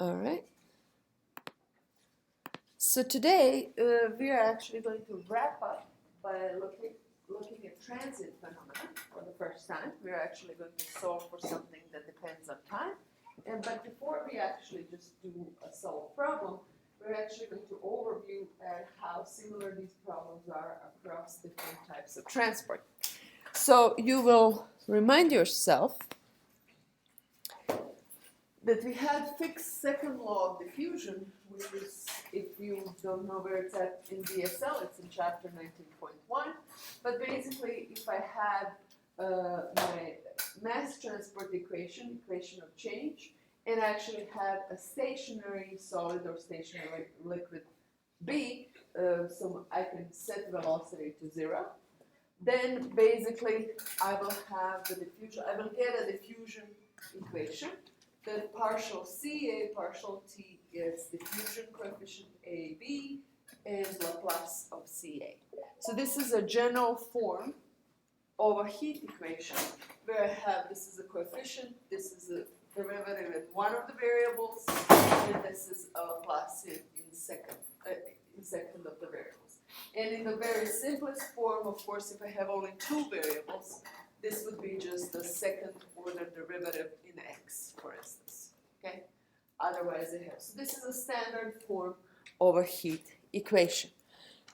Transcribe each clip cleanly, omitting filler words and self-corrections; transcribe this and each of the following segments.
All right. So today we are actually going to wrap up by looking at transient phenomena for the first time. We're actually going to solve for something that depends on time. But before we actually just do a solved problem, we're actually going to overview at how similar these problems are across different types of transport. So you will remind yourself that we had fixed second law of diffusion, which is, if you don't know where it's at in BSL, it's in chapter 19.1. But basically, if I had my mass transport equation of change, and actually had a stationary solid or stationary liquid B, so I can set velocity to 0, then basically I will have the diffusion, I will get a diffusion equation. The partial CA, partial T is diffusion coefficient AB and Laplace of CA. So this is a general form of a heat equation where I have, this is a coefficient, this is a derivative in one of the variables, and this is a Laplacian in second of the variables. And in the very simplest form, of course, if I have only two variables, this would be just the second order derivative in x, for instance. Okay? Otherwise, it has. So this is a standard form of a heat equation.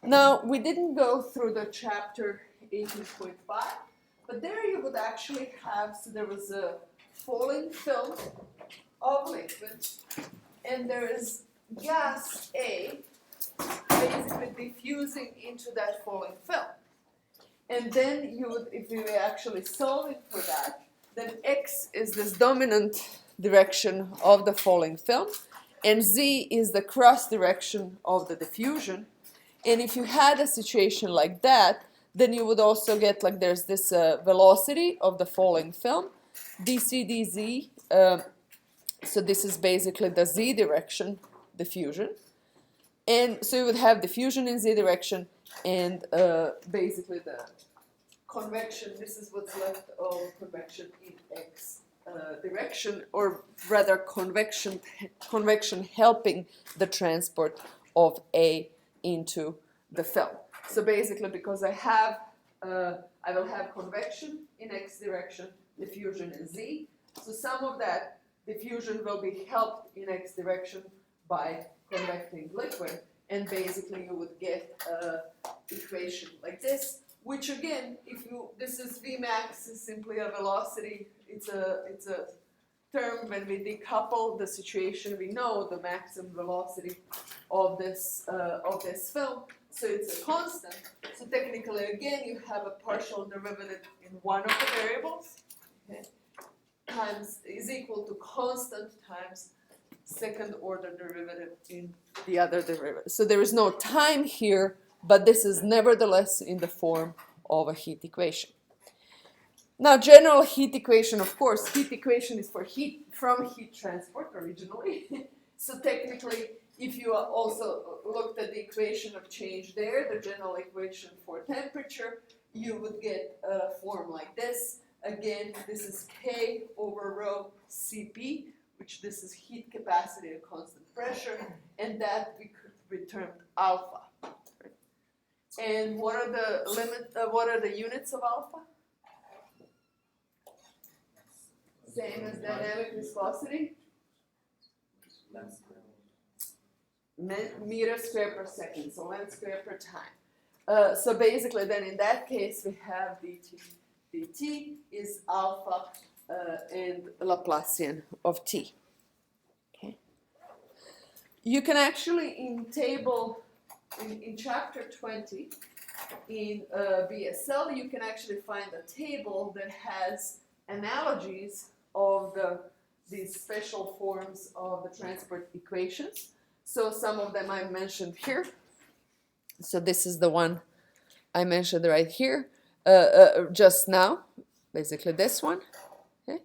Now, we didn't go through the chapter 18.5, but there you would actually have, so there was a falling film of liquid, and there is gas A basically diffusing into that falling film. And then you would, if you were actually solving for that, then x is this dominant direction of the falling film, and z is the cross direction of the diffusion. And if you had a situation like that, then you would also get, like, there's this velocity of the falling film, dc dz. So this is basically the z direction diffusion. And so you would have diffusion in z direction, and basically the convection, this is what's left of convection in x direction, or rather convection helping the transport of A into the film. So basically, because I will have convection in x direction, diffusion in z, so some of that diffusion will be helped in x direction by convecting liquid, and basically you would get an equation like this, which again, this is Vmax is simply a velocity. It's a term when we decouple the situation, we know the maximum velocity of this film, so it's a constant. So technically, again, you have a partial derivative in one of the variables, okay, times is equal to constant times second order derivative in the other derivative. So there is no time here, but this is nevertheless in the form of a heat equation. Now, general heat equation, of course, heat equation is for heat from heat transport originally. So technically, if you also looked at the equation of change there, the general equation for temperature, you would get a form like this. Again, this is K over rho Cp, which this is heat capacity at constant pressure, and that we termed alpha. And what are the units of alpha? Same as dynamic viscosity. Meter square per second, so length square per time. So basically, then in that case, we have dt is alpha and Laplacian of t. Okay. You can actually, in chapter 20 in BSL, you can actually find a table that has analogies of these special forms of the transport equations. So some of them I mentioned here. So this is the one I mentioned right here just now, basically this one. Okay.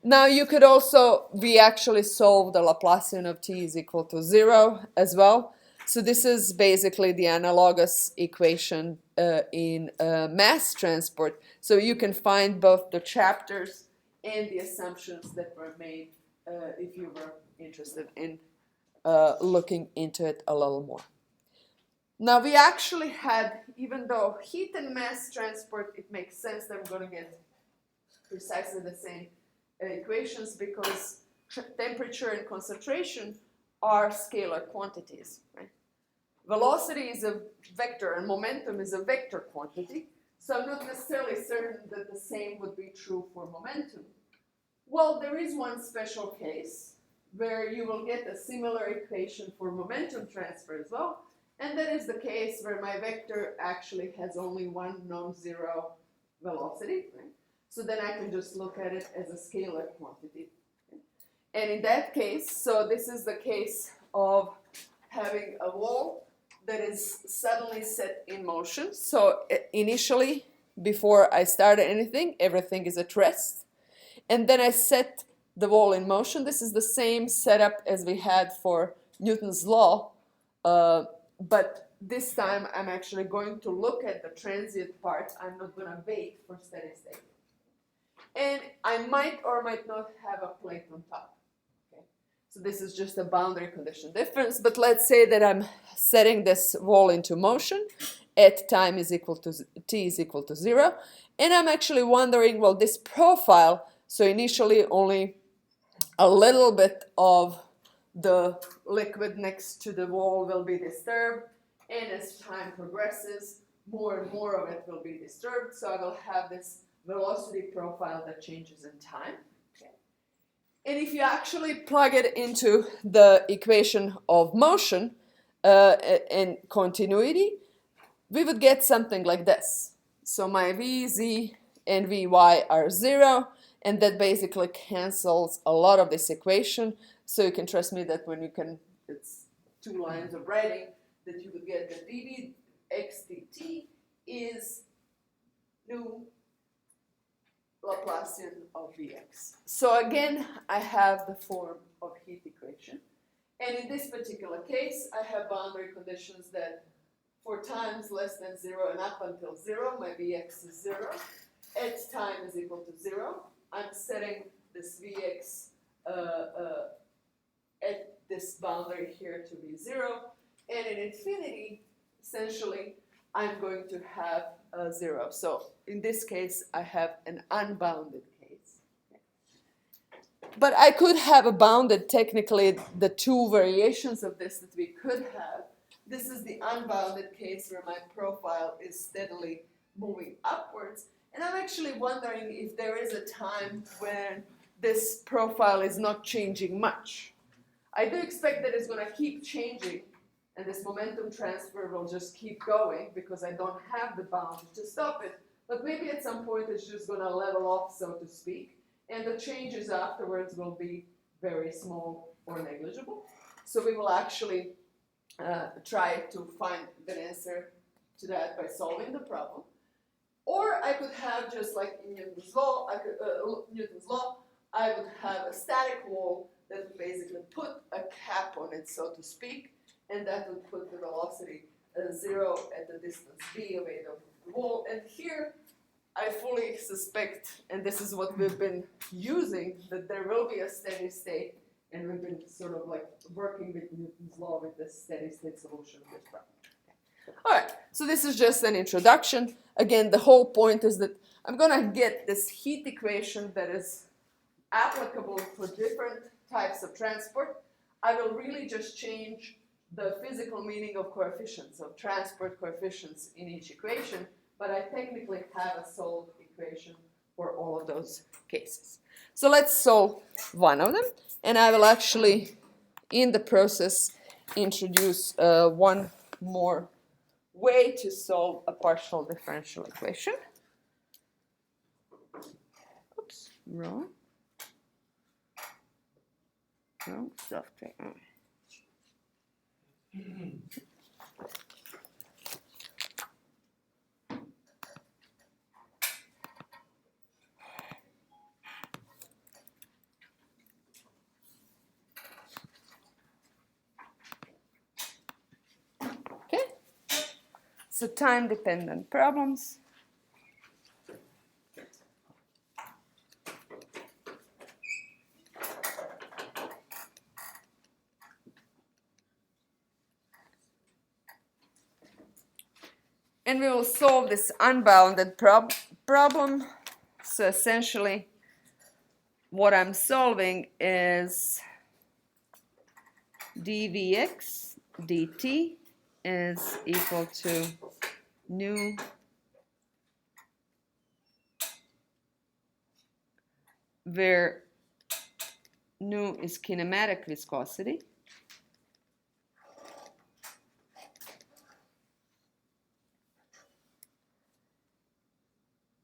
Now you could also, we actually solve the Laplacian of t is equal to 0 as well. So this is basically the analogous equation in mass transport. So you can find both the chapters and the assumptions that were made if you were interested in looking into it a little more. Now we actually had, even though heat and mass transport, it makes sense that we're going to get precisely the same equations because temperature and concentration are scalar quantities, right? Velocity is a vector and momentum is a vector quantity, so I'm not necessarily certain that the same would be true for momentum. Well, there is one special case where you will get a similar equation for momentum transfer as well, and that is the case where my vector actually has only one non-zero velocity, right? So then I can just look at it as a scalar quantity. And in that case, so this is the case of having a wall that is suddenly set in motion. So initially, before I started anything, everything is at rest. And then I set the wall in motion. This is the same setup as we had for Newton's law, but this time I'm actually going to look at the transient part. I'm not going to wait for steady state. And I might or might not have a plate on top. Okay? So this is just a boundary condition difference, but let's say that I'm setting this wall into motion at time is equal to t is equal to 0, and I'm actually wondering, well, this profile, so initially only a little bit of the liquid next to the wall will be disturbed, and as time progresses, more and more of it will be disturbed, so I will have this velocity profile that changes in time. Okay. And if you actually plug it into the equation of motion and continuity, we would get something like this. So my v, z, and vy are 0, and that basically cancels a lot of this equation. So you can trust me that when you can, it's 2 lines of writing, that you would get that dv x dt is nu Laplacian of Vx. So again, I have the form of heat equation. And in this particular case, I have boundary conditions that for times less than 0 and up until 0, my Vx is 0. At time is equal to 0. I'm setting this Vx at this boundary here to be 0. And in infinity, essentially, I'm going to have a 0. So in this case, I have an unbounded case. Okay. But I could have a bounded, technically, the 2 variations of this that we could have. This is the unbounded case where my profile is steadily moving upwards. And I'm actually wondering if there is a time when this profile is not changing much. I do expect that it's going to keep changing, and this momentum transfer will just keep going because I don't have the bound to stop it. But maybe at some point it's just going to level off, so to speak, and the changes afterwards will be very small or negligible. So we will actually try to find the answer to that by solving the problem. Or I could have, just like in Newton's law, I would have a static wall that would basically put a cap on it, so to speak, and that would put the velocity 0 at the distance b away from the wall. And here, I fully suspect, and this is what we've been using, that there will be a steady state, and we've been sort of like working with Newton's law with this steady state solution of this problem. All right, so this is just an introduction. Again, the whole point is that I'm going to get this heat equation that is applicable for different types of transport. I will really just change the physical meaning of coefficients, of transport coefficients in each equation, but I technically have a solved equation for all of those cases. So let's solve one of them, and I will actually, in the process, introduce one more way to solve a partial differential equation. Oops, wrong. Wrong software. Okay. So time-dependent problems. and we will solve this unbounded problem. So essentially, what I'm solving is dvx dt is equal to nu where nu is kinematic viscosity,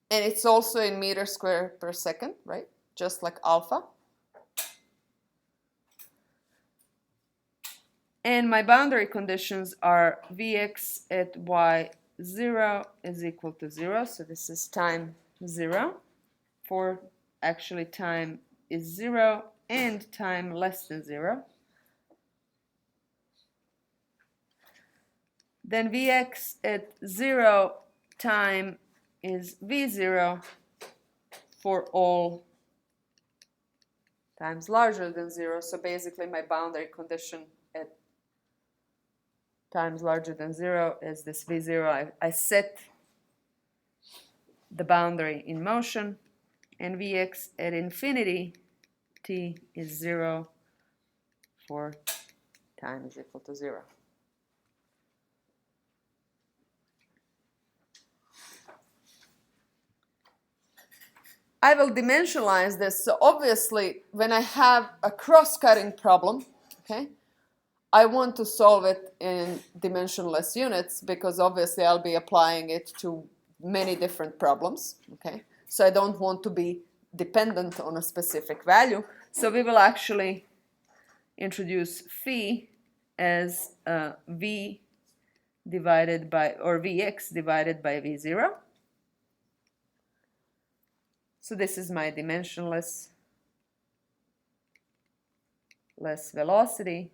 and it's also in meters squared per second, right? Just like alpha. And my boundary conditions are Vx at y0 is equal to 0. So this is time 0. For actually time is 0 and time less than 0. Then Vx at 0 time is V0 for all times larger than 0. So basically my boundary condition at times larger than 0 is this V0. I set the boundary in motion, and Vx at infinity t is 0 for time is equal to 0. I will dimensionalize this. So obviously, when I have a cross-cutting problem, okay, I want to solve it in dimensionless units because obviously I'll be applying it to many different problems, okay? So I don't want to be dependent on a specific value. So we will actually introduce phi as v divided by, or Vx divided by V0. So this is my dimensionless velocity.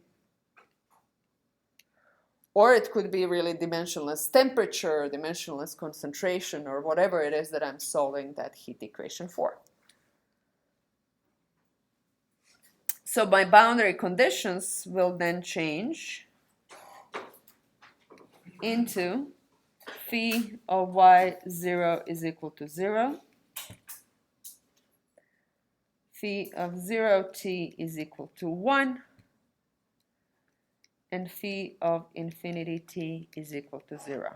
Or it could be really dimensionless temperature, dimensionless concentration, or whatever it is that I'm solving that heat equation for. So my boundary conditions will then change into phi of y0 is equal to 0, phi of 0t is equal to 1, and phi of infinity t is equal to 0.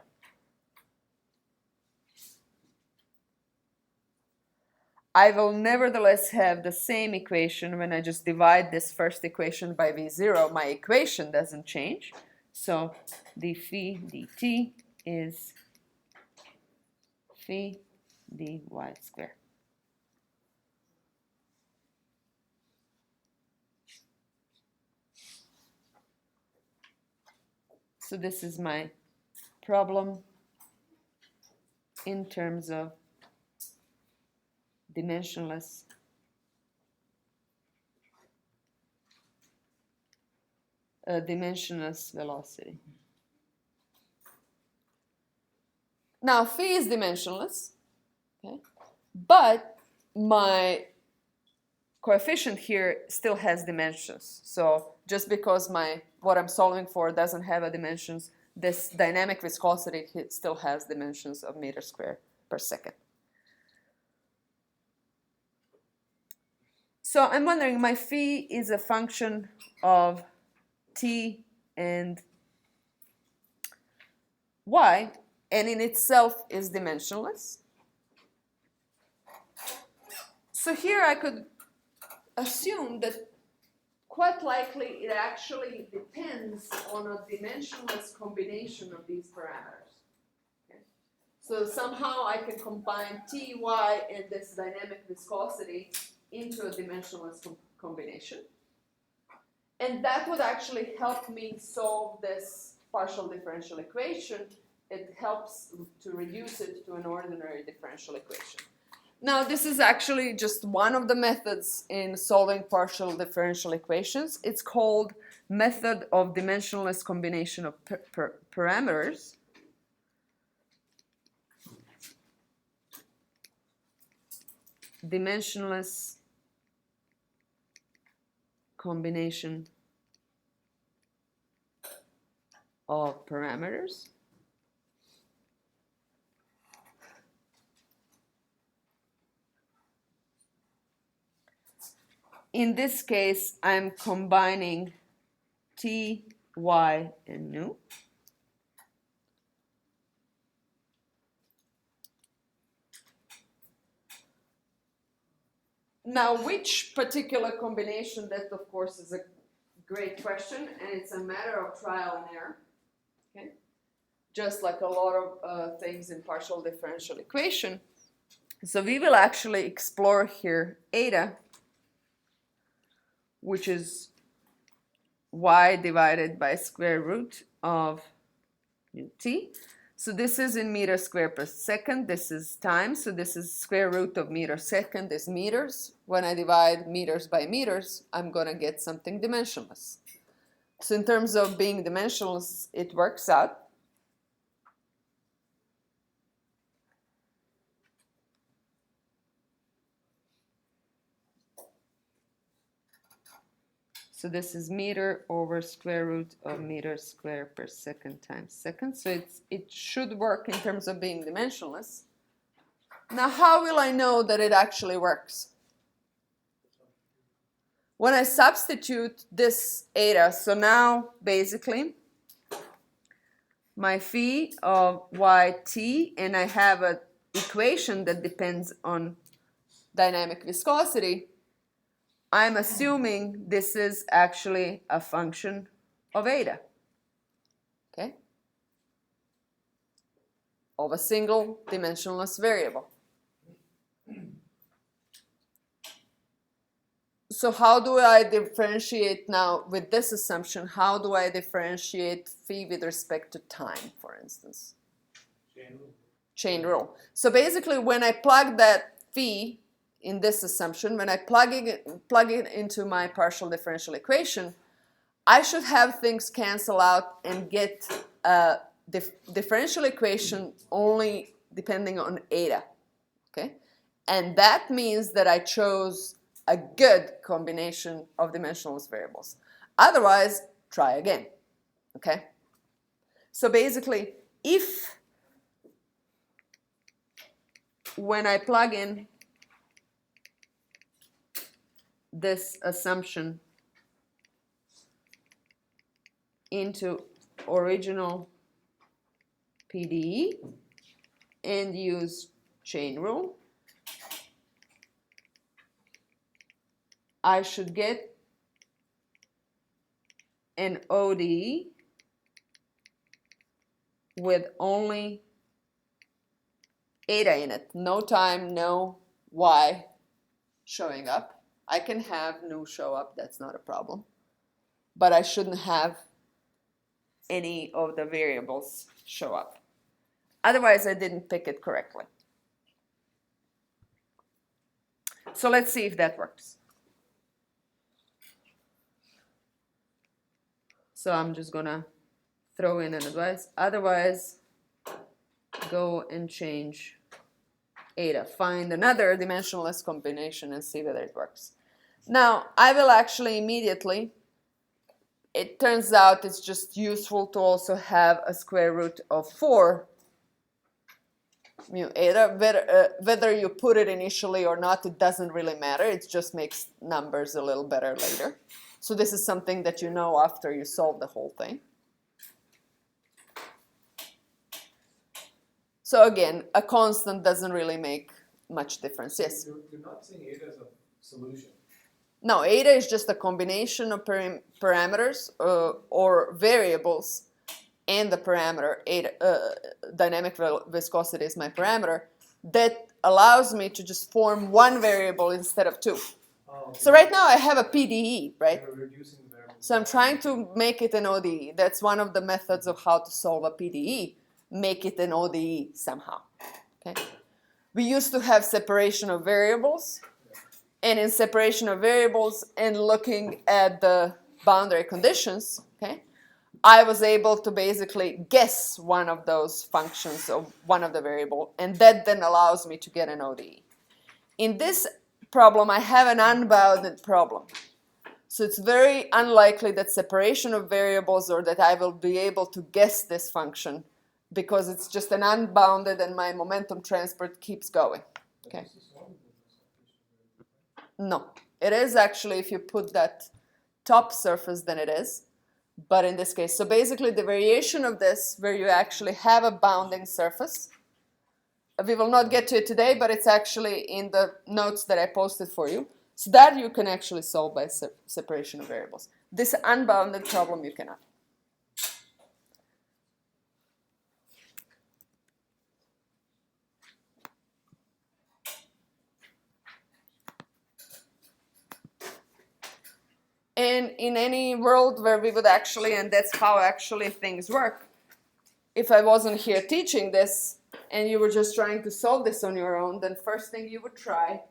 I will nevertheless have the same equation when I just divide this first equation by V0. My equation doesn't change. So the phi dt is phi dy squared. So this is my problem in terms of dimensionless velocity. Now phi is dimensionless, okay? But my coefficient here still has dimensions. So just because what I'm solving for doesn't have a dimensions, this dynamic viscosity still has dimensions of meters squared per second. So I'm wondering, my phi is a function of t and y, and in itself is dimensionless. So here I could assume that quite likely it actually depends on a dimensionless combination of these parameters. Okay? So somehow I can combine t, y, and this dynamic viscosity into a dimensionless combination. And that would actually help me solve this partial differential equation. It helps to reduce it to an ordinary differential equation. Now, this is actually just one of the methods in solving partial differential equations. It's called method of dimensionless combination of parameters. Dimensionless combination of parameters. in this case, I'm combining t, y, and nu. Now, which particular combination, that of course is a great question, and it's a matter of trial and error, okay? Just like a lot of things in partial differential equation. So we will actually explore here eta, which is y divided by square root of ut. So this is in meters squared per second. This is time. So this is square root of meter second is meters. When I divide meters by meters, I'm going to get something dimensionless. So in terms of being dimensionless, it works out. So this is meter over square root of meter squared per second times second. So it should work in terms of being dimensionless. Now, how will I know that it actually works? When I substitute this eta, so now basically my phi of yt, and I have an equation that depends on dynamic viscosity, I'm assuming this is actually a function of eta, okay, of a single dimensionless variable. So how do I differentiate now with this assumption? How do I differentiate phi with respect to time, for instance? Chain rule. Chain rule. So basically, when I plug that phi in this assumption, when I plug it into my partial differential equation, I should have things cancel out and get a differential equation only depending on eta, okay? And that means that I chose a good combination of dimensionless variables. Otherwise, try again, okay? So basically, if when I plug in this assumption into original PGE and use chain rule, I should get an ODE with only eta in it. No time, no y showing up. I can have nu show up, that's not a problem. But I shouldn't have any of the variables show up. Otherwise, I didn't pick it correctly. So let's see if that works. So I'm just gonna throw in an advice. Otherwise, go and change eta. Find another dimensionless combination and see whether it works. Now, I will actually immediately, it turns out it's just useful to also have a square root of 4 mu eta. Whether you put it initially or not, it doesn't really matter. It just makes numbers a little better later. So this is something that you know after you solve the whole thing. So again, a constant doesn't really make much difference. Yes? You're not saying eta is a solution. No, eta is just a combination of parameters or variables and the parameter, eta, dynamic viscosity is my parameter, that allows me to just form one variable instead of two. Oh, okay. So right now I have a PGE, right? You're reducing the variables. So I'm trying to make it an ODE. That's one of the methods of how to solve a PGE. Make it an ODE somehow, okay? We used to have separation of variables, and in separation of variables and looking at the boundary conditions, okay, I was able to basically guess one of those functions of one of the variable, and that then allows me to get an ODE. In this problem, I have an unbounded problem. So it's very unlikely that separation of variables or that I will be able to guess this function because it's just an unbounded and my momentum transport keeps going. Okay. No, It is actually, if you put that top surface, then it is. But in this case, so basically the variation of this, where you actually have a bounding surface, we will not get to it today, but it's actually in the notes that I posted for you. So that you can actually solve by separation of variables. This unbounded problem you cannot. And in any world where we would actually, and that's how actually things work, if I wasn't here teaching this and you were just trying to solve this on your own, then first thing you would try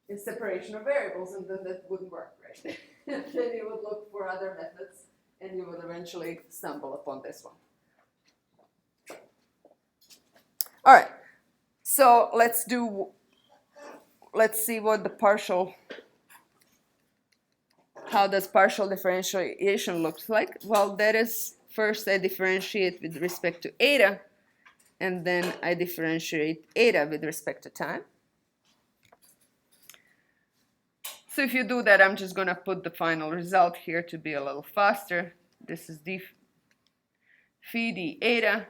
is separation of variables, and then that wouldn't work, right? And then you would look for other methods, and you would eventually stumble upon this one. All right, so let's see what the partial, how does partial differentiation looks like? Well, that is, first I differentiate with respect to eta, and then I differentiate eta with respect to time. So if you do that, I'm just going to put the final result here to be a little faster. This is d phi d eta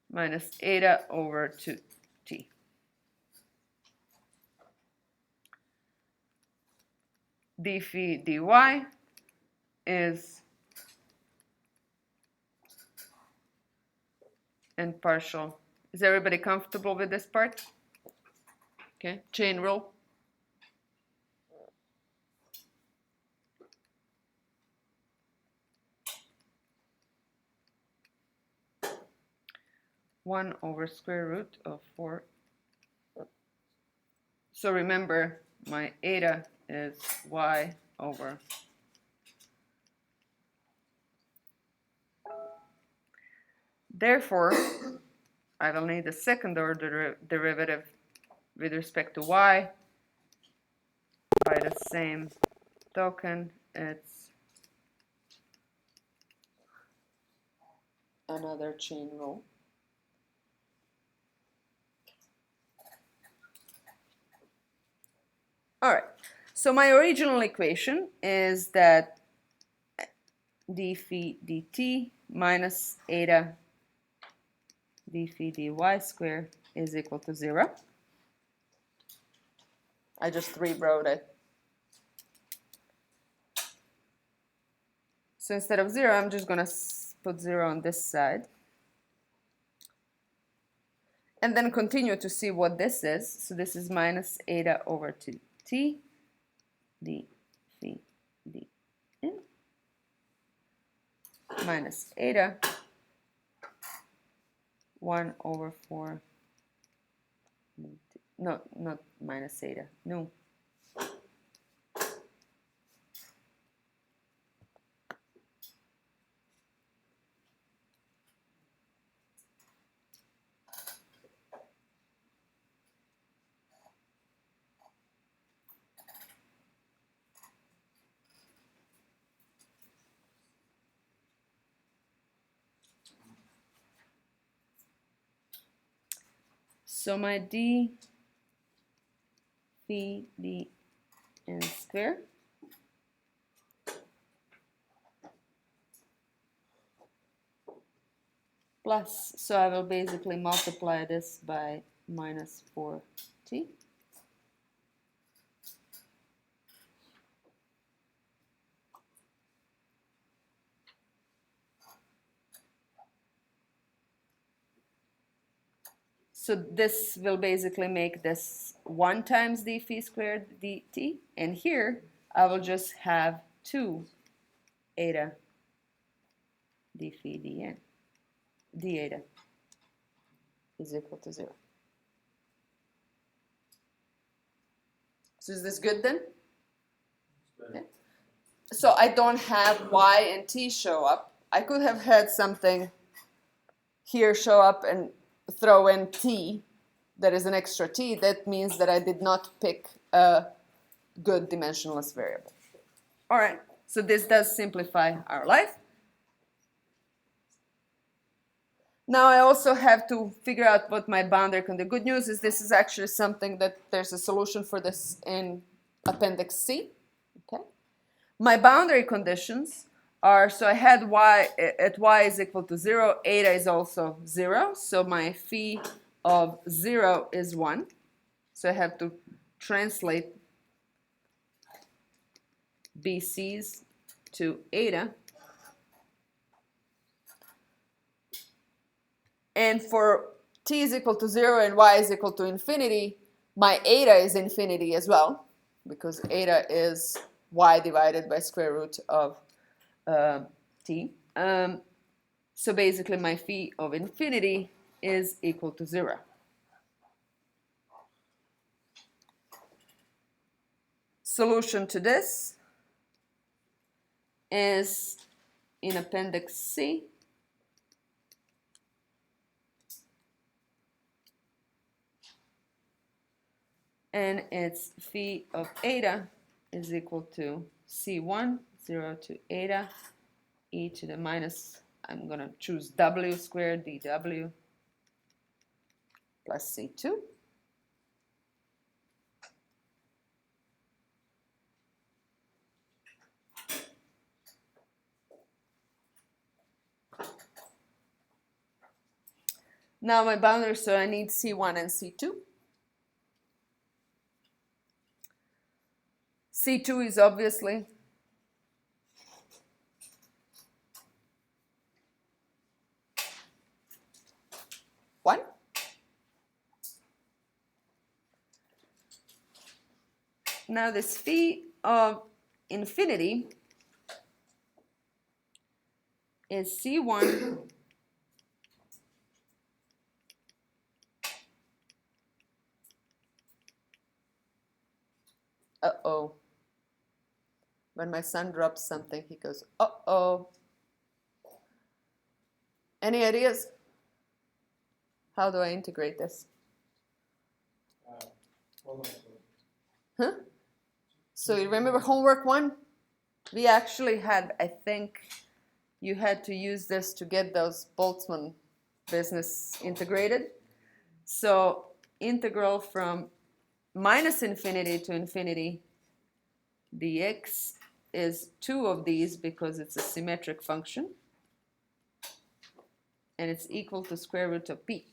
minus eta over 2t. d phi dy is, and partial. Is everybody comfortable with this part? Okay, chain rule. One over square root of 4. So remember, my eta is y over. Therefore, I will need a second order derivative with respect to y. By the same token, it's another chain rule. All right, so my original equation is that d phi dt minus eta d phi dy squared is equal to 0. I just rewrote it. So instead of 0, I'm just going to put 0 on this side. And then continue to see what this is. So this is minus eta over 2t d phi d in minus eta 1 over 4. No, not minus eta. No. So my d phi d n squared plus, so I will basically multiply this by minus 4t. So this will basically make this 1 times d phi squared dt, and here I will just have 2 eta d phi dn. D eta is equal to 0. So is this good then? Okay. So I don't have y and t show up. I could have had something here show up and throw in t, that is an extra t. That means that I did not pick a good dimensionless variable. All right, so this does simplify our life. Now I also have to figure out what my boundary condition. The good news is this is actually something that there's a solution for this in appendix C. Okay. My boundary conditions are, so I had y at y is equal to 0, eta is also 0, so my phi of 0 is 1. So I have to translate BC's to eta. And for t is equal to 0 and y is equal to infinity, my eta is infinity as well, because eta is y divided by square root of t. So basically my phi of infinity is equal to 0. Solution to this is in appendix C. And its phi of eta is equal to C1, 0 to eta, e to the minus, I'm going to choose w squared dw plus C2. Now my boundary, so I need C1 and C2. C2 is obviously one. Now this phi of infinity is C1 uh-oh. When my son drops something, he goes, uh-oh. Any ideas? How do I integrate this? Hold on. Huh? So you remember homework 1? We actually had, I think, you had to use this to get those Boltzmann business integrated. So integral from minus infinity to infinity dx is 2 of these because it's a symmetric function. And it's equal to square root of p.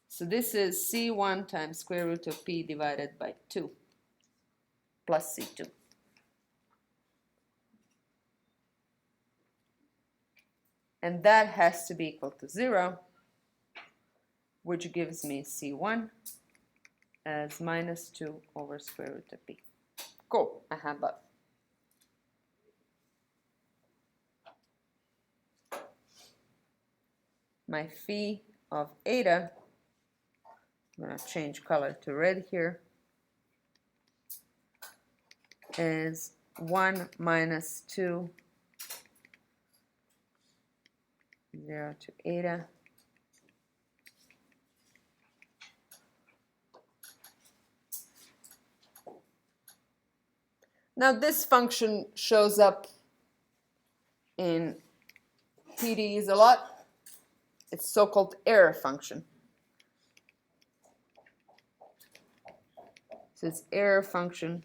So this is C1 times square root of p divided by 2 plus C2. And that has to be equal to 0, which gives me C1 as minus 2 over square root of p. Cool, I have that. My phi of eta, I'm going to change color to red here, is 1 minus 2, 0 to eta. Now this function shows up in PDEs a lot. It's so-called error function. So it's error function.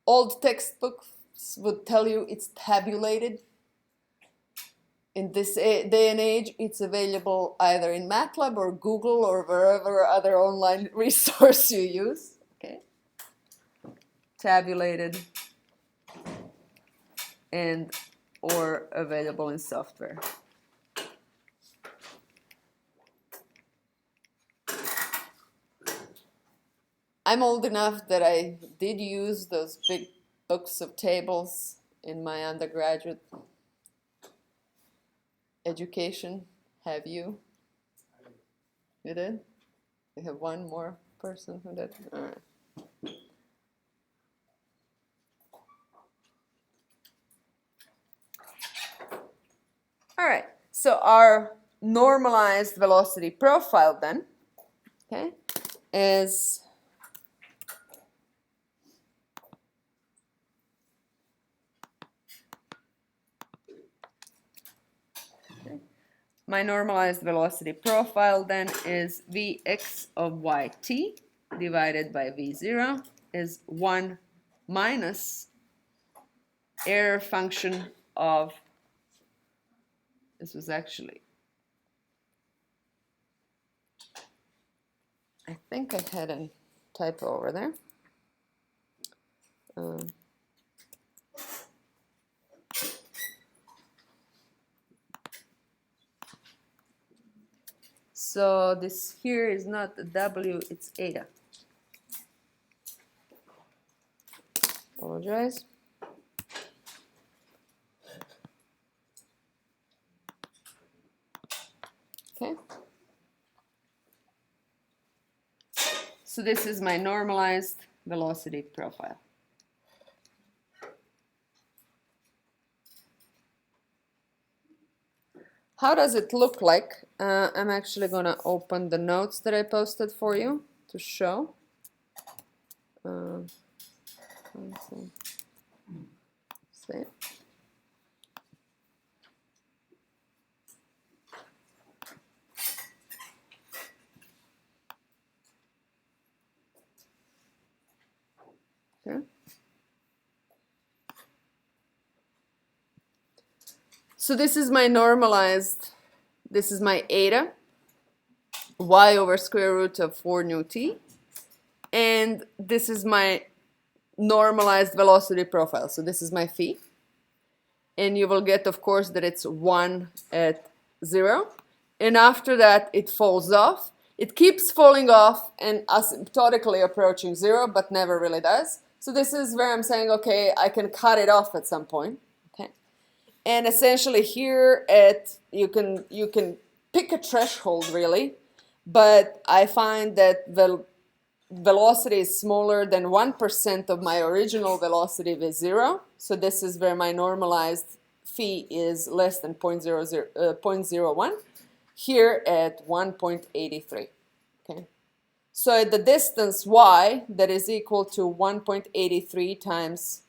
Old textbooks would tell you it's tabulated. In this day and age, it's available either in MATLAB or Google or wherever other online resource you use. Okay, tabulated and or available in software. I'm old enough that I did use those big books of tables in my undergraduate education. Have you? You did? We have one more person who did. All right. All right. So our normalized velocity profile then, okay, is my normalized velocity profile then is Vx of yt divided by V0 is 1 minus error function of, this was actually, I think I had a typo over there. So this here is not a W, it's eta. Apologize. Okay. So this is my normalized velocity profile. How does it look like? I'm actually going to open the notes that I posted for you to show. See. Okay. So this is my normalized, this is my eta, y over square root of 4 nu t, and this is my normalized velocity profile. So this is my phi, and you will get, of course, that it's 1 at 0, and after that it falls off. It keeps falling off and asymptotically approaching 0, but never really does. So this is where I'm saying, okay, I can cut it off at some point. Okay, and essentially here you can pick a threshold really, but I find that the velocity is smaller than 1% of my original velocity with 0. So this is where my normalized phi is less than 0.01. Here at 1.83. Okay. So at the distance y, that is equal to 1.83 times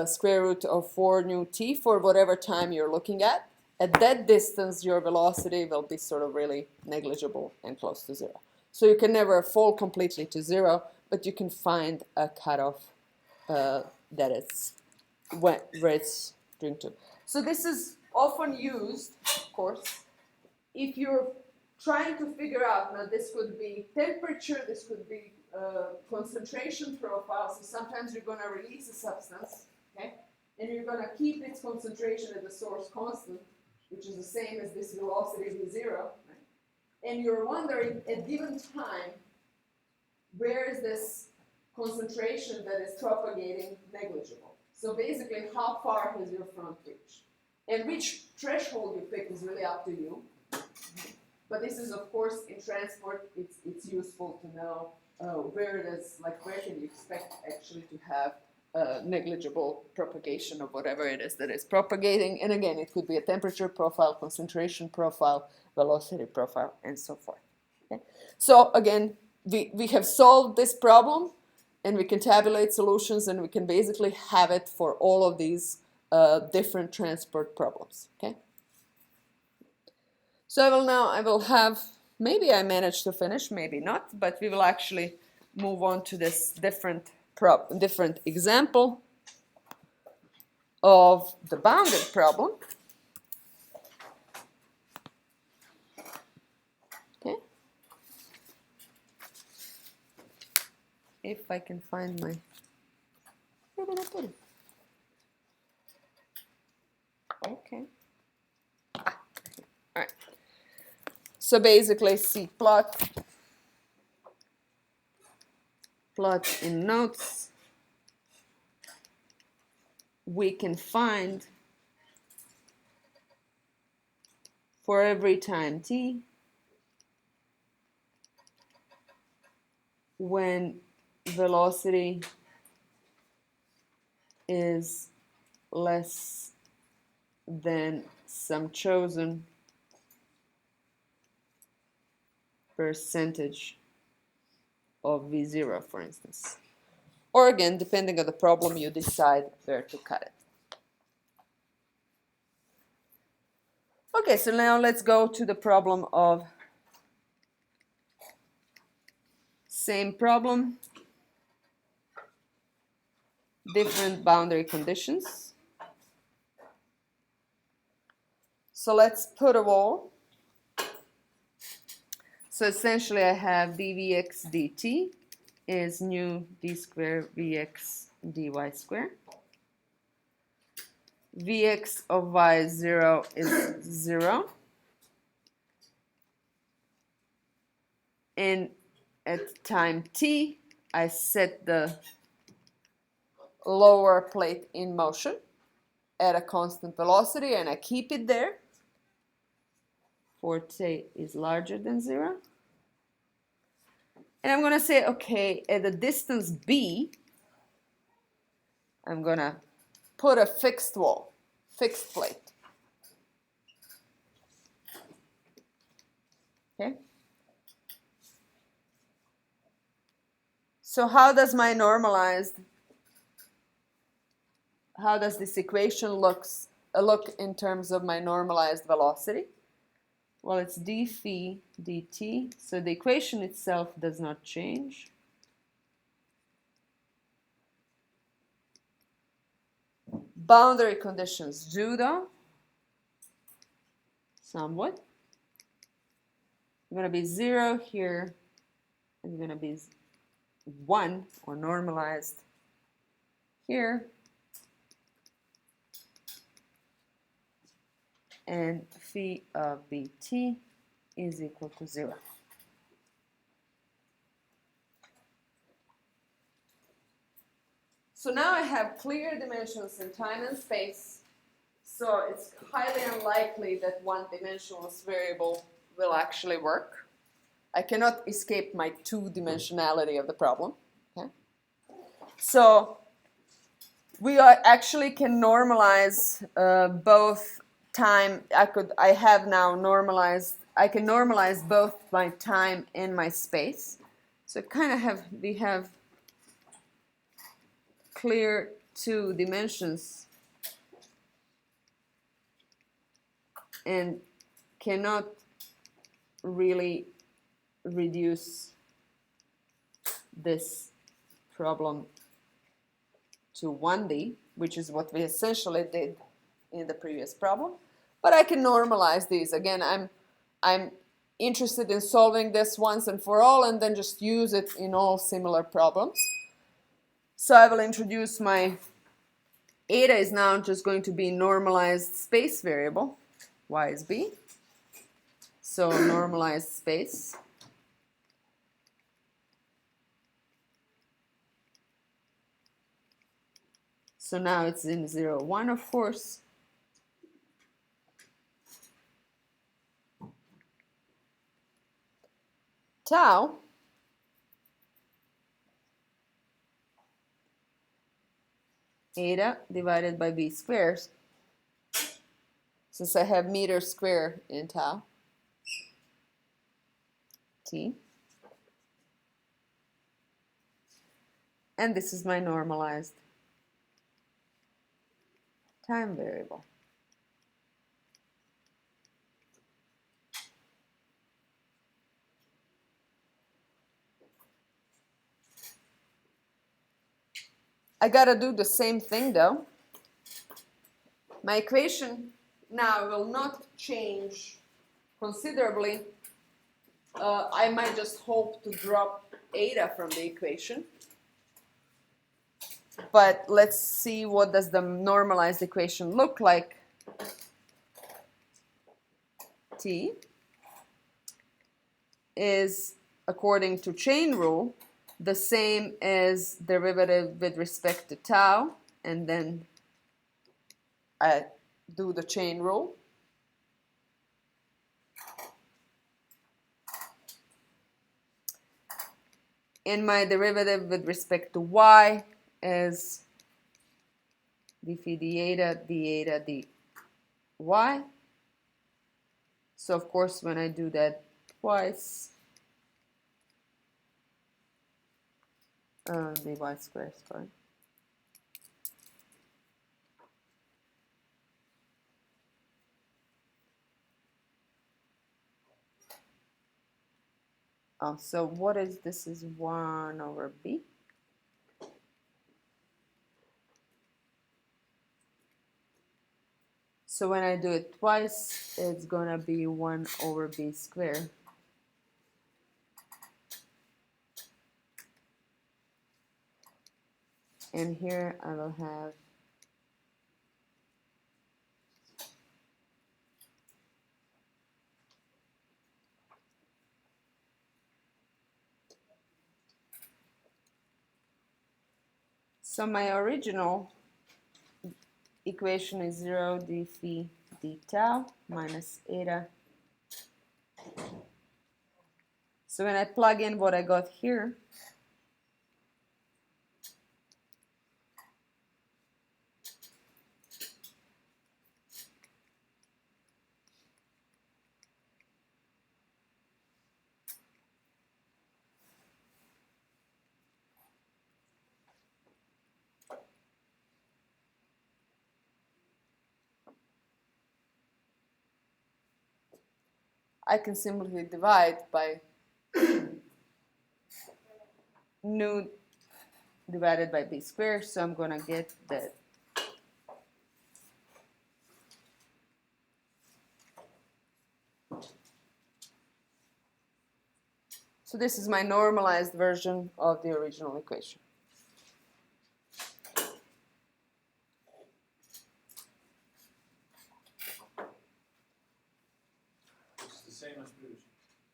square root of 4 nu t for whatever time you're looking at that distance your velocity will be sort of really negligible and close to 0. So you can never fall completely to 0, but you can find a cutoff that it's where it's going to. So this is often used, of course, if you're trying to figure out, now this could be temperature, this could be concentration profile, so sometimes you're going to release a substance, okay, and you're going to keep its concentration at the source constant, which is the same as this velocity v0, right? And you're wondering at given time, where is this concentration that is propagating negligible? So basically, how far has your front reached? And which threshold you pick is really up to you. But this is, of course, in transport, it's useful to know where it is, like where can you expect actually to have negligible propagation of whatever it is that is propagating. And again, it could be a temperature profile, concentration profile, velocity profile, and so forth. Okay? So again, we have solved this problem, and we can tabulate solutions, and we can basically have it for all of these different transport problems. Okay. So I will have, maybe I managed to finish, maybe not, but we will actually move on to this different example of the bounded problem. Okay. If I can find my, where did I put it? Okay. All right. So basically, see plot in notes. We can find for every time t when velocity is less than some chosen percentage of V0, for instance. Or again, depending on the problem, you decide where to cut it. Okay, so now let's go to the problem of same problem, different boundary conditions. So let's put a wall. So essentially I have dvx dt is nu d squared vx dy squared. Vx of y0 is 0. And at time t, I set the lower plate in motion at a constant velocity, and I keep it there for t is larger than 0. And I'm going to say, okay, at the distance b, I'm going to put a fixed wall, fixed plate. Okay? So how does this equation look in terms of my normalized velocity? Well, it's d phi dt, so the equation itself does not change. Boundary conditions do though, somewhat. It's going to be 0 here, and it's going to be 1 or normalized here, and phi of bt is equal to 0. So now I have clear dimensions in time and space, so it's highly unlikely that one-dimensional variable will actually work. I cannot escape my two-dimensionality of the problem. Okay? So we actually can normalize both time. I can normalize both my time and my space. So we have clear two dimensions and cannot really reduce this problem to 1D, which is what we essentially did in the previous problem. But I can normalize these. Again, I'm interested in solving this once and for all and then just use it in all similar problems. So I will introduce my eta is now just going to be normalized space variable. Y is b. So normalized space. So now it's in 0, 1, of course. Tau eta divided by b squared, since I have meter square in tau, t. And this is my normalized time variable. I gotta do the same thing though. My equation now will not change considerably. I might just hope to drop eta from the equation. But let's see what does the normalized equation look like. T is, according to chain rule, the same as derivative with respect to tau, and then I do the chain rule. And my derivative with respect to y is d phi d eta dy. So of course when I do that twice, dy squared, sorry. Oh, so what is this? Is 1 over b. So when I do it twice, it's gonna be 1 over b squared. And here I will have so my original equation is 0 d phi d tau minus eta. So when I plug in what I got here, I can simply divide by nu divided by b squared, so I'm going to get that so this is my normalized version of the original equation. It's the same as previous.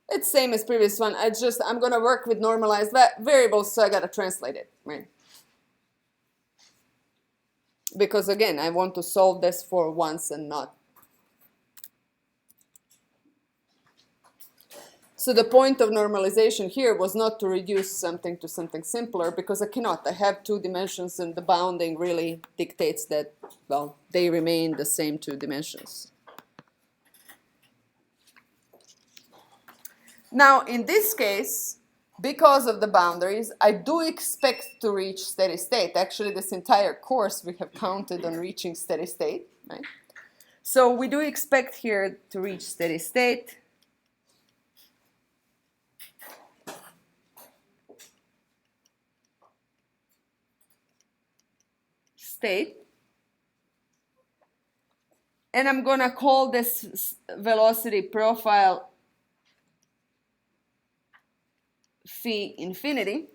It's same as previous one. I'm going to work with normalized variables, so I got to translate it, right? Because again, I want to solve this for once and not. So the point of normalization here was not to reduce something to something simpler, because I cannot. I have 2 dimensions, and the bounding really dictates that, well, they remain the same 2 dimensions. Now, in this case, because of the boundaries, I do expect to reach steady state. Actually, this entire course we have counted on reaching steady state, right? So we do expect here to reach steady state. And I'm going to call this velocity profile phi infinity.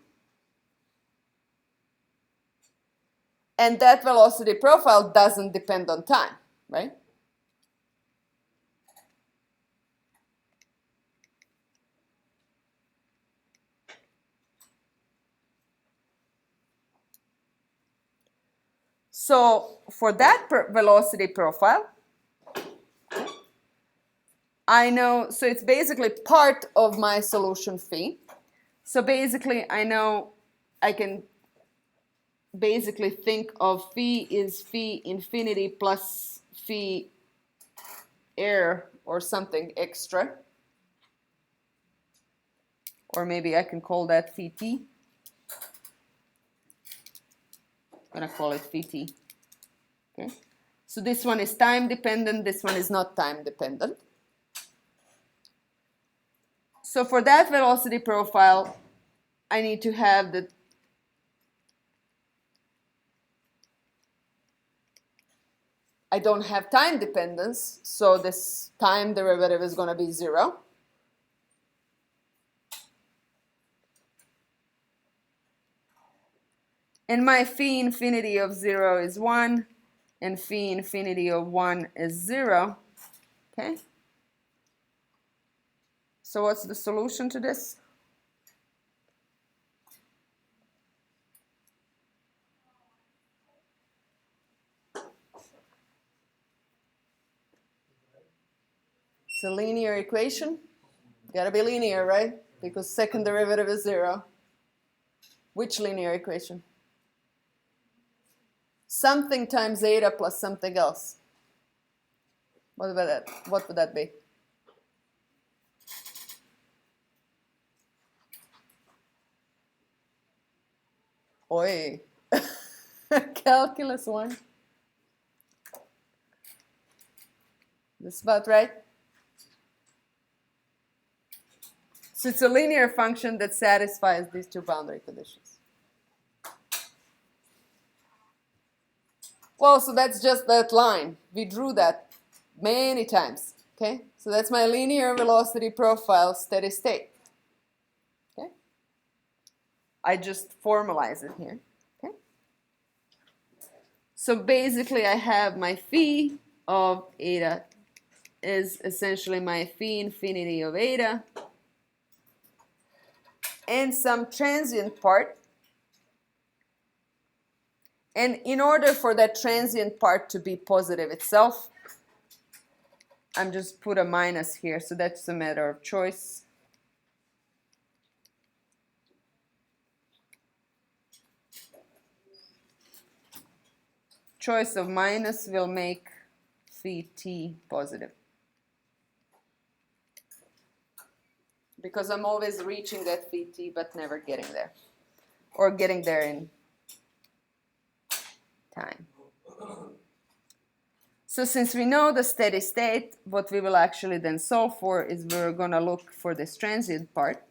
And that velocity profile doesn't depend on time, right? So for that velocity profile, I know, so it's basically part of my solution phi. So basically I know I can basically think of phi is phi infinity plus phi air or something extra. Or maybe I can call that phi t. I'm going to call it phi t. Okay. So this one is time dependent, this one is not time dependent. So for that velocity profile, I need to have the I don't have time dependence, so this time derivative is going to be 0. And my phi infinity of 0 is 1, and phi infinity of 1 is 0. Okay? So what's the solution to this? It's a linear equation. Gotta be linear, right? Because second derivative is 0. Which linear equation? Something times eta plus something else. What about that? What would that be? Oi. Calculus 1. That's about right. So it's a linear function that satisfies these two boundary conditions. Well, so that's just that line. We drew that many times. Okay? So that's my linear velocity profile steady state. Okay? I just formalize it here. Okay? So basically I have my phi of eta is essentially my phi infinity of eta and some transient part. And in order for that transient part to be positive itself, I'm just put a minus here, so that's a matter of choice. Choice of minus will make phi t positive. Because I'm always reaching that phi t but never getting there. Or getting there in time. So since we know the steady state, what we will actually then solve for is we're going to look for this transient part.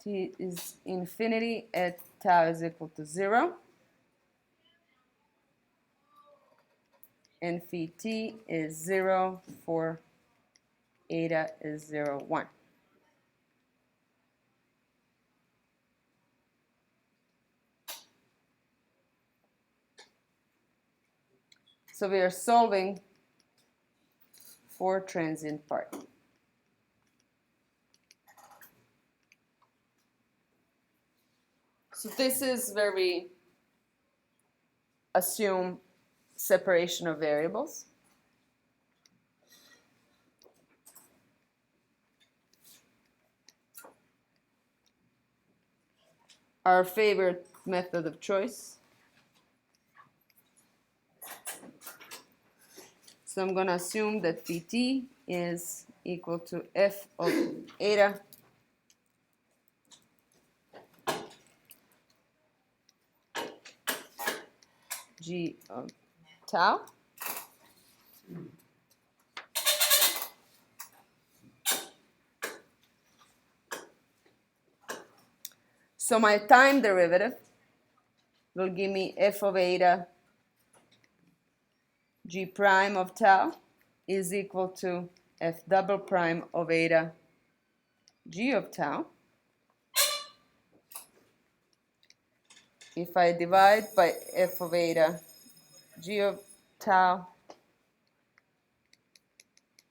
T is infinity at tau is equal to 0. And phi t is 0 for eta is 0, 1. So we are solving for transient part. So this is where we assume separation of variables. Our favorite method of choice. So I'm going to assume that phi t is equal to f of eta g of tau. So my time derivative will give me f of eta g prime of tau is equal to f double prime of eta g of tau. If I divide by f of eta g of tau,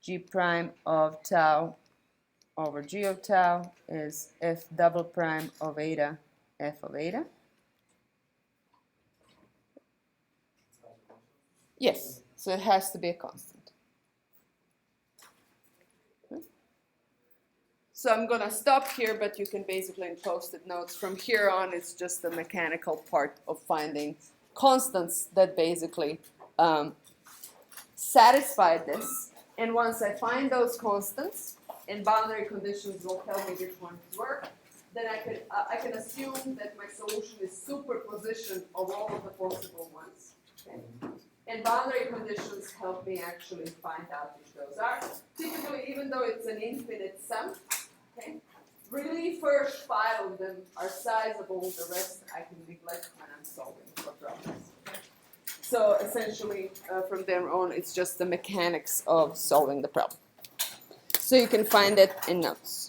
g prime of tau over g of tau is f double prime of eta f of eta. Yes, so it has to be a constant. So I'm going to stop here, but you can basically in post-it notes. From here on, it's just the mechanical part of finding constants that basically satisfy this. And once I find those constants, and boundary conditions will tell me which ones work, then I can assume that my solution is superposition of all of the possible ones. Okay? And boundary conditions help me actually find out which those are. Typically, even though it's an infinite sum, okay, really first 5 of them are sizable, the rest I can neglect when I'm solving for problems. So essentially, from there on, it's just the mechanics of solving the problem. So you can find it in notes.